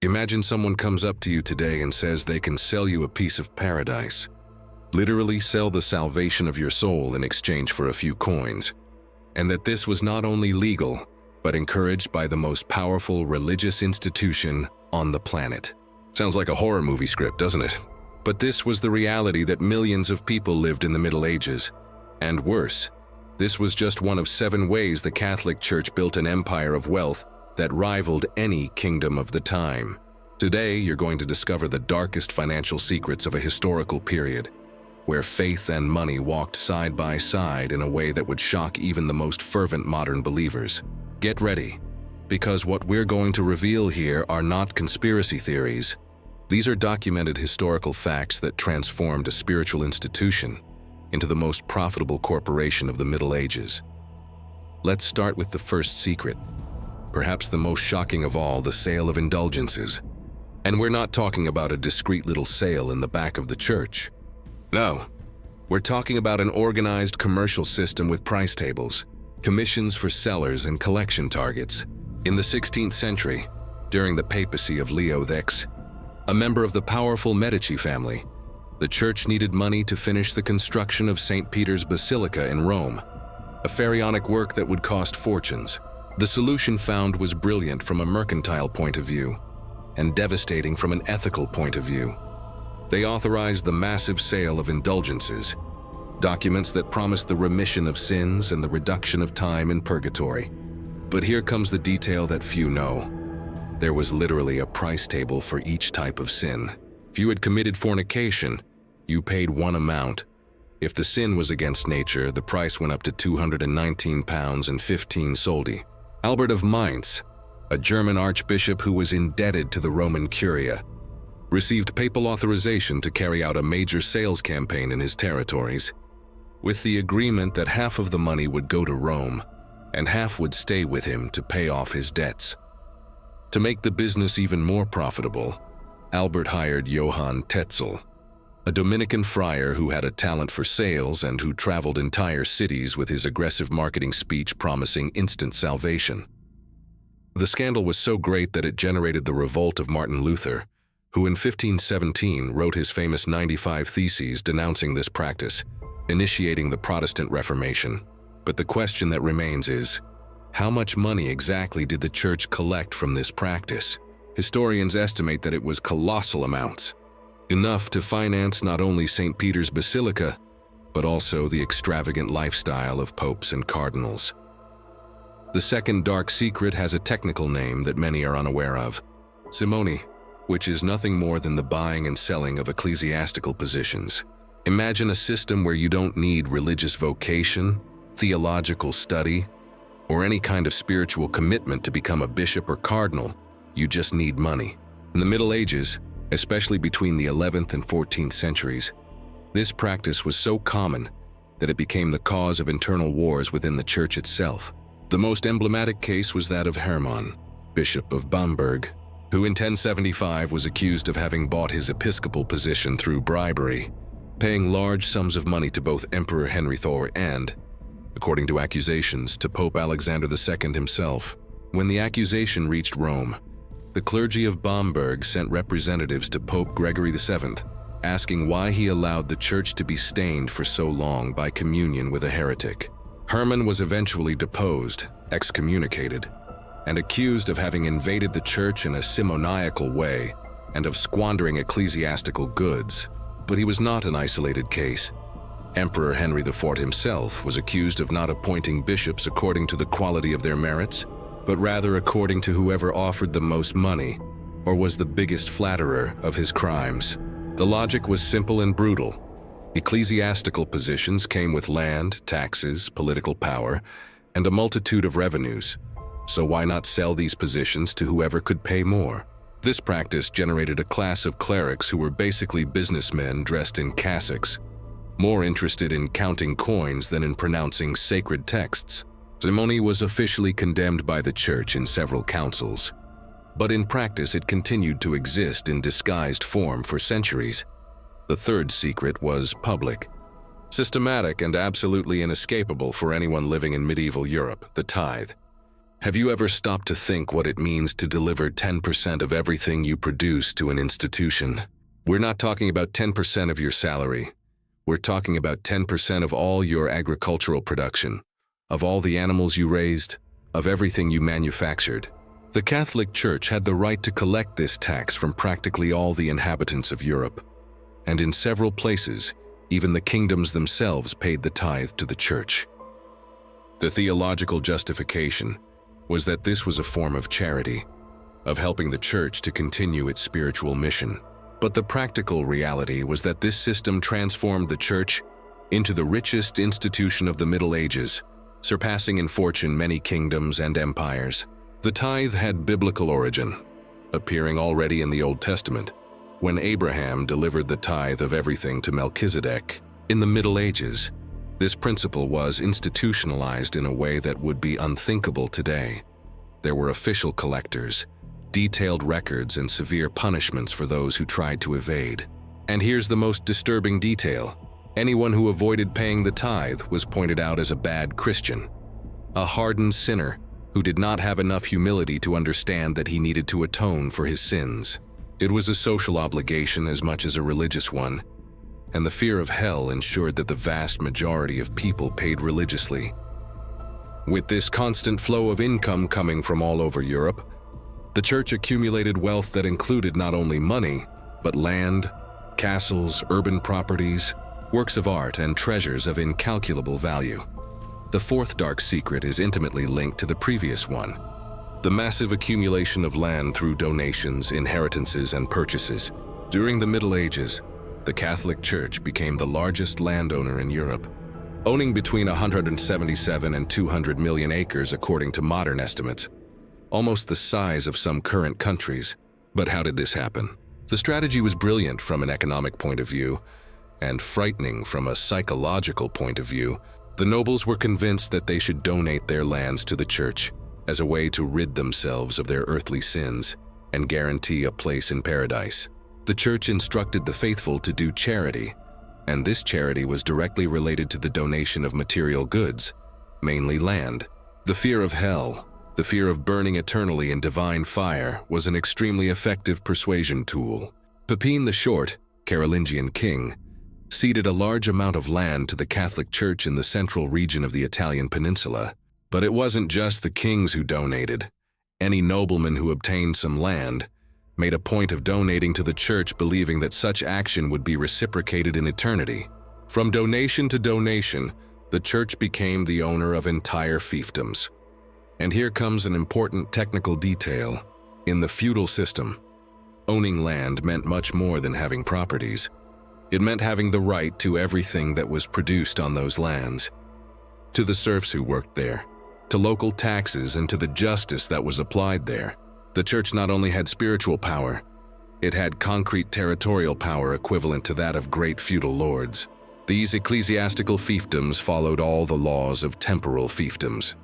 Imagine someone comes up to you today and says they can sell you a piece of paradise. Literally sell the salvation of your soul in exchange for a few coins. And that this was not only legal, but encouraged by the most powerful religious institution on the planet. Sounds like a horror movie script, doesn't it? But this was the reality that millions of people lived in the Middle Ages. And worse, this was just one of 7 ways the Catholic Church built an empire of wealth that rivaled any kingdom of the time. Today, you're going to discover the darkest financial secrets of a historical period, where faith and money walked side by side in a way that would shock even the most fervent modern believers. Get ready, because what we're going to reveal here are not conspiracy theories. These are documented historical facts that transformed a spiritual institution into the most profitable corporation of the Middle Ages. Let's start with the first secret, perhaps the most shocking of all, the sale of indulgences. And we're not talking about a discreet little sale in the back of the church. No, we're talking about an organized commercial system with price tables, commissions for sellers, and collection targets. In the 16th century, during the papacy of Leo X, a member of the powerful Medici family, the church needed money to finish the construction of St. Peter's Basilica in Rome, a pharaonic work that would cost fortunes. The solution found was brilliant from a mercantile point of view and devastating from an ethical point of view. They authorized the massive sale of indulgences, documents that promised the remission of sins and the reduction of time in purgatory. But here comes the detail that few know. There was literally a price table for each type of sin. If you had committed fornication, you paid one amount. If the sin was against nature, the price went up to 219 pounds and 15 soldi. Albert of Mainz, a German archbishop who was indebted to the Roman Curia, received papal authorization to carry out a major sales campaign in his territories, with the agreement that half of the money would go to Rome and half would stay with him to pay off his debts. To make the business even more profitable, Albert hired Johann Tetzel, a Dominican friar who had a talent for sales and who traveled entire cities with his aggressive marketing speech promising instant salvation. The scandal was so great that it generated the revolt of Martin Luther, who in 1517 wrote his famous 95 Theses denouncing this practice, initiating the Protestant Reformation. But the question that remains is, how much money exactly did the church collect from this practice? Historians estimate that it was colossal amounts, enough to finance not only St. Peter's Basilica, but also the extravagant lifestyle of popes and cardinals. The second dark secret has a technical name that many are unaware of: simony, which is nothing more than the buying and selling of ecclesiastical positions. Imagine a system where you don't need religious vocation, theological study, or any kind of spiritual commitment to become a bishop or cardinal. You just need money. In the Middle Ages, especially between the 11th and 14th centuries, this practice was so common that it became the cause of internal wars within the church itself. The most emblematic case was that of Hermann, Bishop of Bamberg, who in 1075 was accused of having bought his episcopal position through bribery, paying large sums of money to both Emperor Henry IV and, according to accusations, to Pope Alexander II himself. When the accusation reached Rome, the clergy of Bamberg sent representatives to Pope Gregory VII, asking why he allowed the church to be stained for so long by communion with a heretic. Hermann was eventually deposed, excommunicated, and accused of having invaded the church in a simoniacal way and of squandering ecclesiastical goods. But he was not an isolated case. Emperor Henry IV himself was accused of not appointing bishops according to the quality of their merits, but rather according to whoever offered the most money or was the biggest flatterer of his crimes. The logic was simple and brutal. Ecclesiastical positions came with land, taxes, political power, and a multitude of revenues. So why not sell these positions to whoever could pay more? This practice generated a class of clerics who were basically businessmen dressed in cassocks, more interested in counting coins than in pronouncing sacred texts. Simony was officially condemned by the church in several councils, but in practice it continued to exist in disguised form for centuries. The third secret was public, systematic, and absolutely inescapable for anyone living in medieval Europe: the tithe. Have you ever stopped to think what it means to deliver 10% of everything you produce to an institution? We're not talking about 10% of your salary. We're talking about 10% of all your agricultural production, of all the animals you raised, of everything you manufactured. The Catholic Church had the right to collect this tax from practically all the inhabitants of Europe. And in several places, even the kingdoms themselves paid the tithe to the Church. The theological justification was that this was a form of charity, of helping the Church to continue its spiritual mission. But the practical reality was that this system transformed the Church into the richest institution of the Middle Ages, surpassing in fortune many kingdoms and empires. The tithe had biblical origin, appearing already in the Old Testament, when Abraham delivered the tithe of everything to Melchizedek. In the Middle Ages, this principle was institutionalized in a way that would be unthinkable today. There were official collectors, detailed records, and severe punishments for those who tried to evade. And here's the most disturbing detail. Anyone who avoided paying the tithe was pointed out as a bad Christian, a hardened sinner who did not have enough humility to understand that he needed to atone for his sins. It was a social obligation as much as a religious one, and the fear of hell ensured that the vast majority of people paid religiously. With this constant flow of income coming from all over Europe, the Church accumulated wealth that included not only money, but land, castles, urban properties, works of art, and treasures of incalculable value. The fourth dark secret is intimately linked to the previous one: the massive accumulation of land through donations, inheritances, and purchases. During the Middle Ages, the Catholic Church became the largest landowner in Europe, owning between 177 and 200 million acres according to modern estimates, almost the size of some current countries. But how did this happen? The strategy was brilliant from an economic point of view, and frightening from a psychological point of view. The nobles were convinced that they should donate their lands to the Church as a way to rid themselves of their earthly sins and guarantee a place in paradise. The Church instructed the faithful to do charity, and this charity was directly related to the donation of material goods, mainly land. The fear of hell, the fear of burning eternally in divine fire, was an extremely effective persuasion tool. Pepin the Short, Carolingian king, ceded a large amount of land to the Catholic Church in the central region of the Italian peninsula. But it wasn't just the kings who donated. Any nobleman who obtained some land made a point of donating to the Church, believing that such action would be reciprocated in eternity. From donation to donation, the Church became the owner of entire fiefdoms. And here comes an important technical detail. In the feudal system, owning land meant much more than having properties. It meant having the right to everything that was produced on those lands, to the serfs who worked there, to local taxes, and to the justice that was applied there. The Church not only had spiritual power, it had concrete territorial power equivalent to that of great feudal lords. These ecclesiastical fiefdoms followed all the laws of temporal fiefdoms,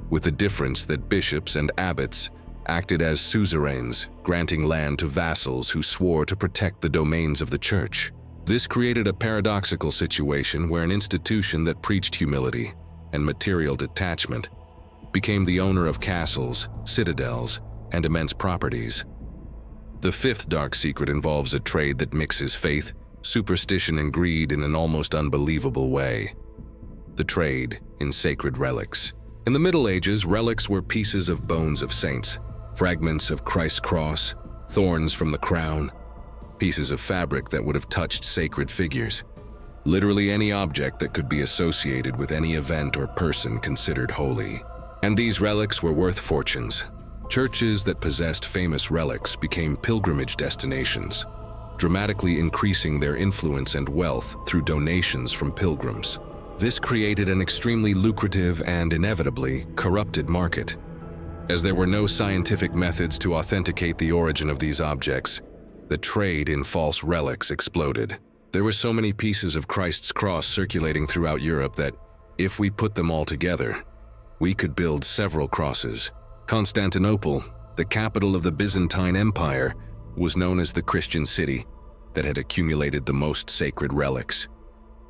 with the difference that bishops and abbots acted as suzerains, granting land to vassals who swore to protect the domains of the Church. This created a paradoxical situation where an institution that preached humility and material detachment became the owner of castles, citadels, and immense properties. The fifth dark secret involves a trade that mixes faith, superstition, and greed in an almost unbelievable way: the trade in sacred relics. In the Middle Ages, relics were pieces of bones of saints, fragments of Christ's cross, thorns from the crown, pieces of fabric that would have touched sacred figures. Literally any object that could be associated with any event or person considered holy. And these relics were worth fortunes. Churches that possessed famous relics became pilgrimage destinations, dramatically increasing their influence and wealth through donations from pilgrims. This created an extremely lucrative and inevitably corrupted market. As there were no scientific methods to authenticate the origin of these objects, the trade in false relics exploded. There were so many pieces of Christ's cross circulating throughout Europe that, if we put them all together, we could build several crosses. Constantinople, the capital of the Byzantine Empire, was known as the Christian city that had accumulated the most sacred relics.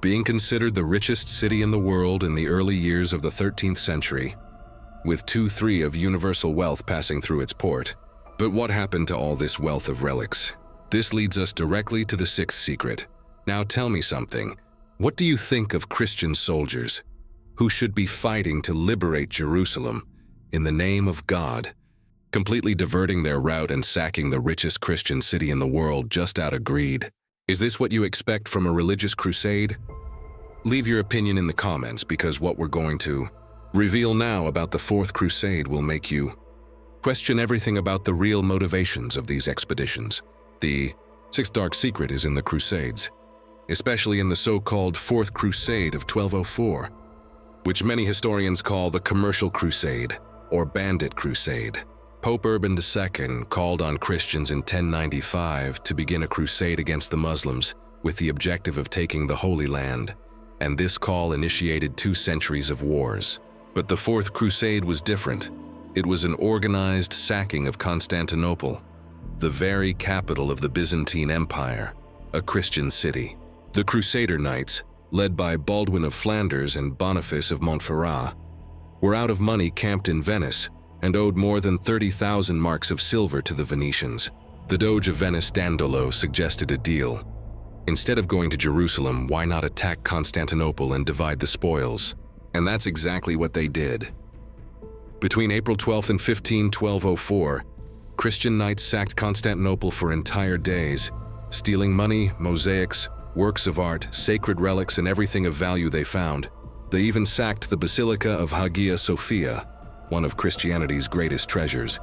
Being considered the richest city in the world in the early years of the 13th century, with 2/3 of universal wealth passing through its port. But what happened to all this wealth of relics? This leads us directly to the sixth secret. Now tell me something. What do you think of Christian soldiers who should be fighting to liberate Jerusalem in the name of God, completely diverting their route and sacking the richest Christian city in the world just out of greed? Is this what you expect from a religious crusade? Leave your opinion in the comments, because what we're going to reveal now about the Fourth Crusade will make you question everything about the real motivations of these expeditions. The sixth dark secret is in the Crusades, especially in the so-called Fourth Crusade of 1204, which many historians call the Commercial Crusade or Bandit Crusade. Pope Urban II called on Christians in 1095 to begin a crusade against the Muslims with the objective of taking the Holy Land, and this call initiated 2 centuries of wars. But the Fourth Crusade was different. It was an organized sacking of Constantinople, the very capital of the Byzantine Empire, a Christian city. The Crusader Knights, led by Baldwin of Flanders and Boniface of Montferrat, were out of money camped in Venice and owed more than 30,000 marks of silver to the Venetians. The Doge of Venice, Dandolo, suggested a deal. Instead of going to Jerusalem, why not attack Constantinople and divide the spoils? And that's exactly what they did. Between April 12th and 1204, Christian knights sacked Constantinople for entire days, stealing money, mosaics, works of art, sacred relics, and everything of value they found. They even sacked the Basilica of Hagia Sophia, one of Christianity's greatest treasures,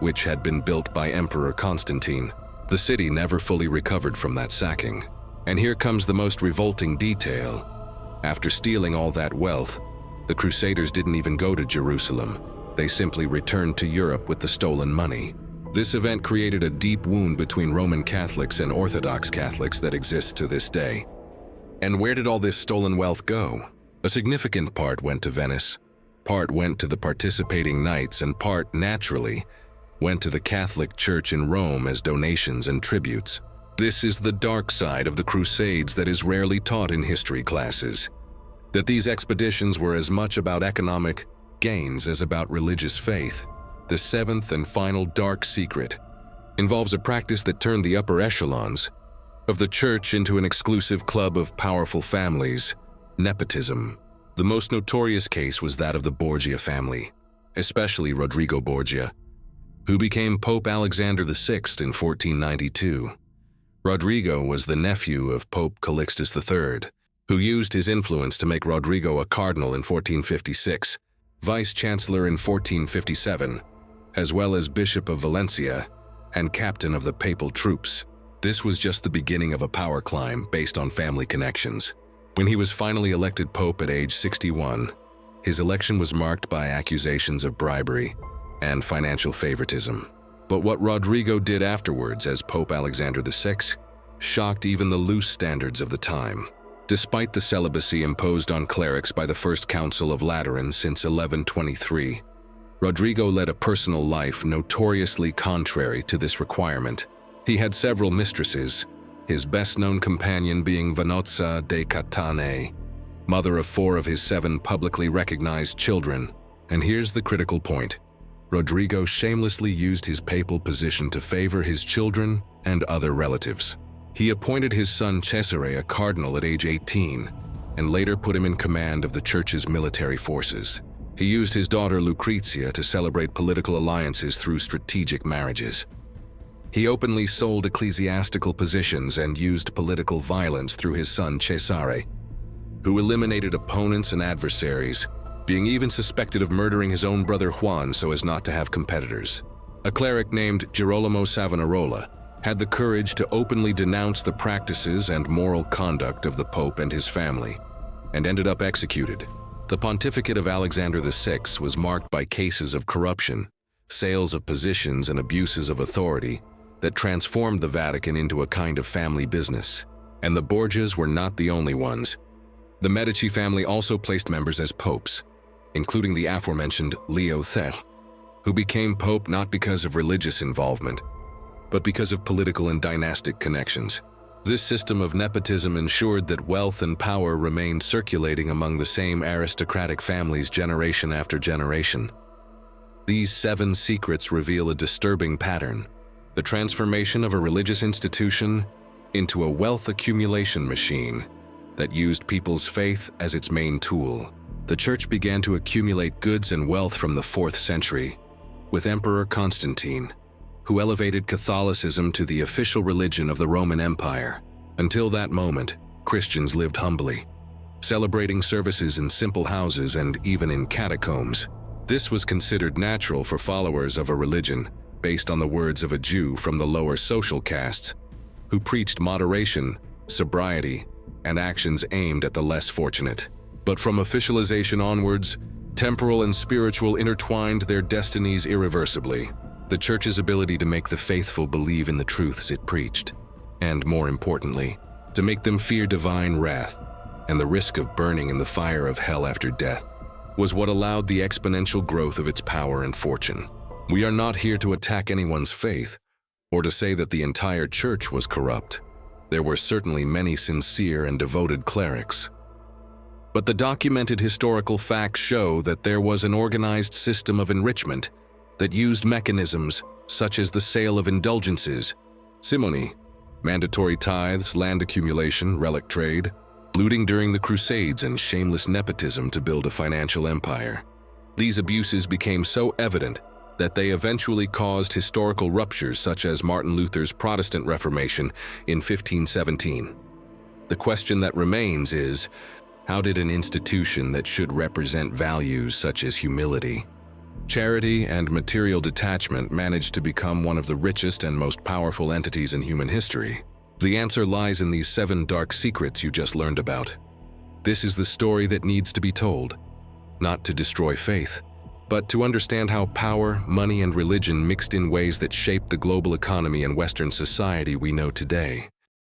which had been built by Emperor Constantine. The city never fully recovered from that sacking. And here comes the most revolting detail. After stealing all that wealth, the Crusaders didn't even go to Jerusalem. They simply returned to Europe with the stolen money. This event created a deep wound between Roman Catholics and Orthodox Catholics that exists to this day. And where did all this stolen wealth go? A significant part went to Venice, part went to the participating knights, and part, naturally, went to the Catholic Church in Rome as donations and tributes. This is the dark side of the Crusades that is rarely taught in history classes. That these expeditions were as much about economic gains as about religious faith. The seventh and final dark secret involves a practice that turned the upper echelons of the church into an exclusive club of powerful families: nepotism. The most notorious case was that of the Borgia family, especially Rodrigo Borgia, who became Pope Alexander VI in 1492. Rodrigo was the nephew of Pope Calixtus III, who used his influence to make Rodrigo a cardinal in 1456, vice-chancellor in 1457, as well as Bishop of Valencia and captain of the papal troops. This was just the beginning of a power climb based on family connections. When he was finally elected pope at age 61, his election was marked by accusations of bribery and financial favoritism. But what Rodrigo did afterwards as Pope Alexander VI shocked even the loose standards of the time. Despite the celibacy imposed on clerics by the First Council of Lateran since 1123, Rodrigo led a personal life notoriously contrary to this requirement. He had several mistresses, his best-known companion being Vanozza de Catane, mother of 4 of his 7 publicly recognized children. And here's the critical point. Rodrigo shamelessly used his papal position to favor his children and other relatives. He appointed his son Cesare a cardinal at age 18, and later put him in command of the church's military forces. He used his daughter Lucrezia to celebrate political alliances through strategic marriages. He openly sold ecclesiastical positions and used political violence through his son Cesare, who eliminated opponents and adversaries, being even suspected of murdering his own brother Juan so as not to have competitors. A cleric named Girolamo Savonarola had the courage to openly denounce the practices and moral conduct of the Pope and his family, and ended up executed. The pontificate of Alexander VI was marked by cases of corruption, sales of positions, and abuses of authority that transformed the Vatican into a kind of family business. And the Borgias were not the only ones. The Medici family also placed members as popes, including the aforementioned Leo XIII, who became pope not because of religious involvement, but because of political and dynastic connections. This system of nepotism ensured that wealth and power remained circulating among the same aristocratic families generation after generation. These 7 secrets reveal a disturbing pattern: the transformation of a religious institution into a wealth accumulation machine that used people's faith as its main tool. The church began to accumulate goods and wealth from the 4th century, with Emperor Constantine, who elevated Catholicism to the official religion of the Roman Empire. Until that moment, Christians lived humbly, celebrating services in simple houses and even in catacombs. This was considered natural for followers of a religion based on the words of a Jew from the lower social castes, who preached moderation, sobriety, and actions aimed at the less fortunate. But from officialization onwards, temporal and spiritual intertwined their destinies irreversibly. The church's ability to make the faithful believe in the truths it preached, and more importantly, to make them fear divine wrath and the risk of burning in the fire of hell after death, was what allowed the exponential growth of its power and fortune. We are not here to attack anyone's faith, or to say that the entire church was corrupt. There were certainly many sincere and devoted clerics. But the documented historical facts show that there was an organized system of enrichment that used mechanisms such as the sale of indulgences, simony, mandatory tithes, land accumulation, relic trade, looting during the Crusades, and shameless nepotism to build a financial empire. These abuses became so evident that they eventually caused historical ruptures such as Martin Luther's Protestant Reformation in 1517. The question that remains is, how did an institution that should represent values such as humility, charity, and material detachment manage to become one of the richest and most powerful entities in human history? The answer lies in these 7 dark secrets you just learned about. This is the story that needs to be told, not to destroy faith, but to understand how power, money, and religion mixed in ways that shaped the global economy and Western society we know today.